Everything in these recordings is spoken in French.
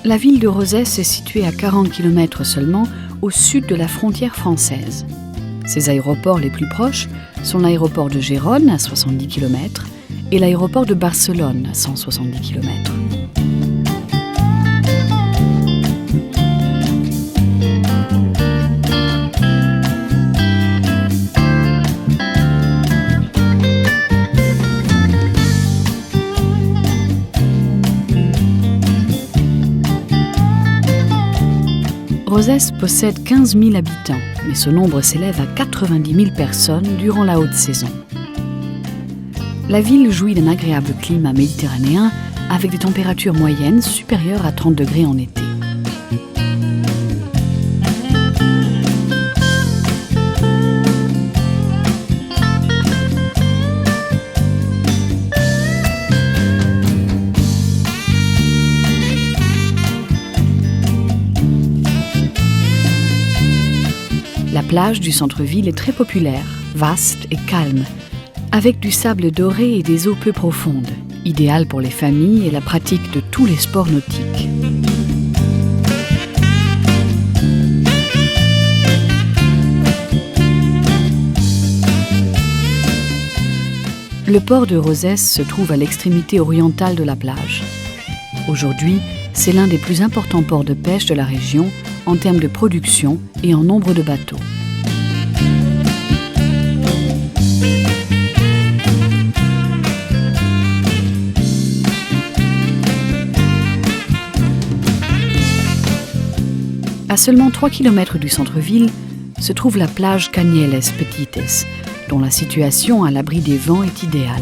La ville de Rosès est située à 40 km seulement au sud de la frontière française. Ses aéroports les plus proches sont l'aéroport de Gérone à 70 km et l'aéroport de Barcelone à 170 km. Rosès possède 15 000 habitants, mais ce nombre s'élève à 90 000 personnes durant la haute saison. La ville jouit d'un agréable climat méditerranéen avec des températures moyennes supérieures à 30 degrés en été. La plage du centre-ville est très populaire, vaste et calme, avec du sable doré et des eaux peu profondes, idéale pour les familles et la pratique de tous les sports nautiques. Le port de Rosès se trouve à l'extrémité orientale de la plage. Aujourd'hui, c'est l'un des plus importants ports de pêche de la région en termes de production et en nombre de bateaux. À seulement 3 km du centre-ville se trouve la plage Canyelles Petites, dont la situation à l'abri des vents est idéale.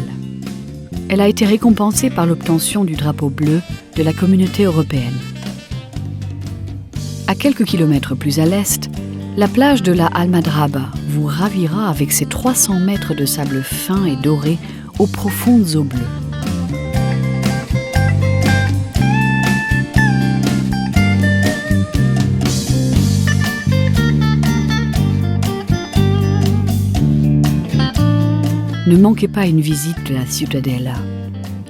Elle a été récompensée par l'obtention du drapeau bleu de la Communauté européenne. À quelques kilomètres plus à l'est, la plage de la Almadraba vous ravira avec ses 300 mètres de sable fin et doré aux profondes eaux bleues. Ne manquez pas une visite de la Ciutadella.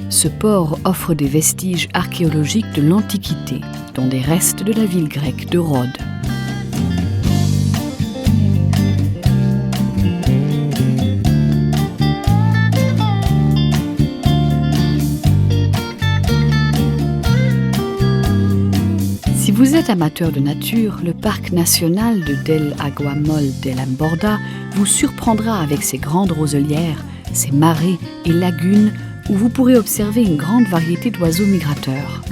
Ce port offre des vestiges archéologiques de l'Antiquité, dont des restes de la ville grecque de Rhodes. Si vous êtes amateur de nature, le parc national de Del Aguamol de Lamborda vous surprendra avec ses grandes roselières, ses marais et lagunes où vous pourrez observer une grande variété d'oiseaux migrateurs.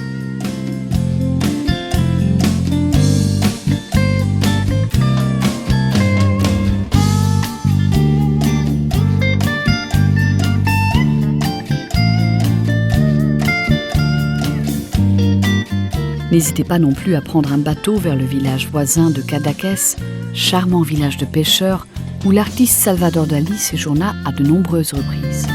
N'hésitez pas non plus à prendre un bateau vers le village voisin de Cadaqués, charmant village de pêcheurs où l'artiste Salvador Dalí séjourna à de nombreuses reprises.